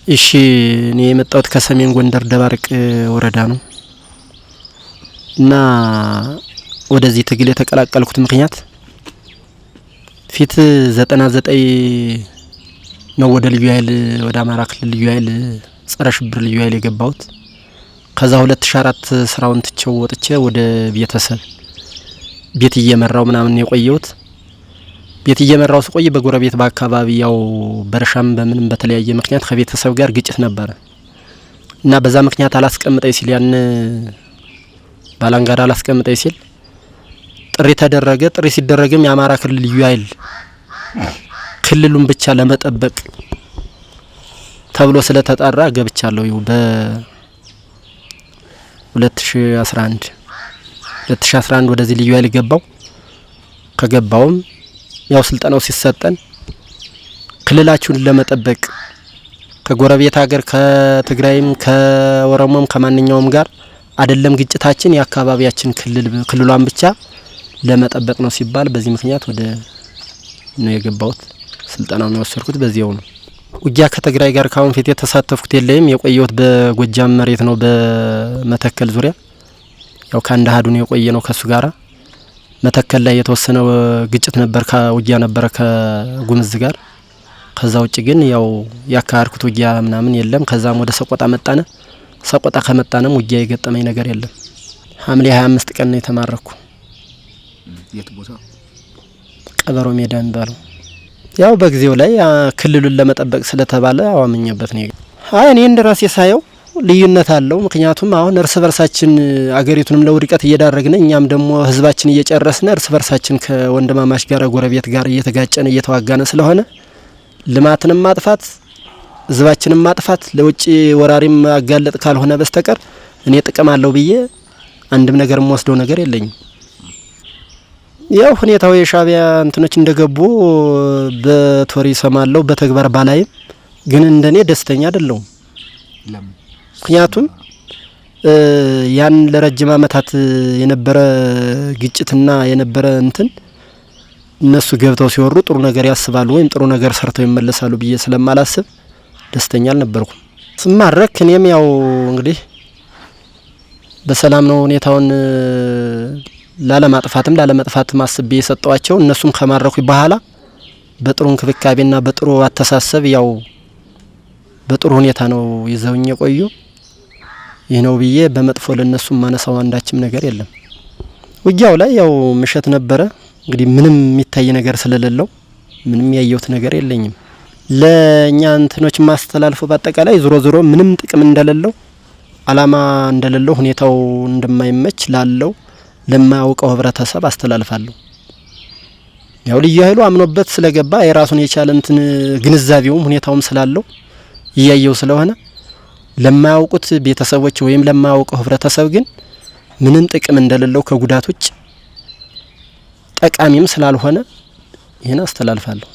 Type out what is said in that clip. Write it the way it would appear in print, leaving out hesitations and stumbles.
እሺ እኔ የመጣሁት ከሰሜን ጎንደር ደባርቅ ወረዳ ነው እና ወደዚህ ትግል የተቀላቀልኩት ምክንያት ፊት 99 ነው ወደ ልዩ ኃይል ወደ አማራ ክልል ልዩ ኃይል ጸረ ሽብር ልዩ ኃይል የገባሁት። ከዛ 2004 ስራውን ትቼው ወጥቼ ወደ ቤተሰብ ቤት እየመራው ምናምን የቆየሁት። ቤት እየመራው ስቆይ በጎረቤት በአካባቢ ያው በርሻም በምንም በተለያየ ምክንያት ከቤተሰብ ጋር ግጭት ነበር እና በዛ ምክንያት አላስቀምጠኝ ሲል ያን ባላንጋራ አላስቀምጠኝ ሲል ጥሪ ተደረገ። ጥሪ ሲደረግም የአማራ ክልል ልዩ ኃይል ክልሉን ብቻ ለመጠበቅ ተብሎ ስለተጣራ ገብቻለሁ። ይው በ2011 ወደዚህ ልዩ ኃይል ገባው። ከገባውም ያው ስልጠናው ሲሰጠን ክልላችሁን ለመጠበቅ ከጎረቤት ሀገር ከትግራይም ከወረሞም ከማንኛውም ጋር አይደለም ግጭታችን የአካባቢያችን ክልሏን ብቻ ለመጠበቅ ነው ሲባል በዚህ ምክንያት ወደ ነው የገባሁት። ስልጠናው ነው ወሰድኩት በዚያው ነው። ውጊያ ከትግራይ ጋር ካሁን ፊት የተሳተፍኩት የለኝም። የቆየሁት በጎጃም መሬት ነው በመተከል ዙሪያ ያው ካንዳ ሀዱ ነው የቆየ ነው ከሱ ጋራ መተከል ላይ የተወሰነ ግጭት ነበር ከውጊያ ነበር ከጉምዝ ጋር። ከዛ ውጭ ግን ያው ያካርኩት ውጊያ ምናምን የለም። ከዛም ወደ ሰቆጣ መጣነ። ሰቆጣ ከመጣነም ውጊያ የገጠመኝ ነገር የለም። ሐምሌ 25 ቀን ነው የተማረኩ። የት ቦታ? ቀበሮ ሜዳ የሚባለው ያው በጊዜው ላይ ክልሉን ለመጠበቅ ስለተባለ አዋመኘበት ነው። አይ እኔ እንደራሴ ሳየው ልዩነት አለው። ምክንያቱም አሁን እርስ በርሳችን አገሪቱንም ለውድቀት እየዳረግን እኛም ደግሞ ህዝባችን እየጨረስን እርስ በርሳችን ከወንድማማች ጋር ጎረቤት ጋር እየተጋጨን እየተዋጋነ ስለሆነ ልማትንም ማጥፋት ህዝባችንን ማጥፋት ለውጭ ወራሪም አጋለጥ ካልሆነ በስተቀር እኔ ጥቅም አለው ብዬ አንድም ነገር ወስደው ነገር የለኝም። ያው ሁኔታው የሻቢያ እንትኖች እንደገቡ በቶሪ ሰማለው በተግባር ባላይም ግን እንደኔ ደስተኛ አይደለሁም። ምክንያቱም ያን ለረጅም አመታት የነበረ ግጭትና የነበረ እንትን እነሱ ገብተው ሲወሩ ጥሩ ነገር ያስባሉ ወይም ጥሩ ነገር ሰርተው ይመለሳሉ ብዬ ስለማላስብ ደስተኛ አልነበርኩም። ስማረክ እኔም ያው እንግዲህ በሰላም ነው ሁኔታውን ላለመጥፋትም አስቤ የሰጠዋቸው። እነሱም ከማረኩ በኋላ በጥሩ እንክብካቤና በጥሩ አተሳሰብ ያው በጥሩ ሁኔታ ነው ይዘውኝ የቆዩ። ይህ ነው ብዬ በመጥፎ ለነሱ ማነሳው አንዳችም ነገር የለም። ውጊያው ላይ ያው ምሽት ነበረ እንግዲህ ምንም የሚታይ ነገር ስለሌለው ምንም ያየሁት ነገር የለኝም። ለኛ እንትኖች ማስተላልፈው በአጠቃላይ ዞሮ ምንም ጥቅም እንደሌለው አላማ እንደሌለው ሁኔታው እንደማይመች ላለው ለማያውቀው ህብረተሰብ አስተላልፋለሁ። ያው ልዩ ኃይሉ አምኖበት ስለገባ የራሱን የቻለ እንትን ግንዛቤውም ሁኔታውም ስላለው ይያየው ስለሆነ ለማያውቁት ቤተሰቦች ወይም ለማያውቀው ህብረተሰብ ግን ምንም ጥቅም እንደሌለው ከጉዳቶች ጠቃሚም ስላልሆነ ይሄን አስተላልፋለሁ።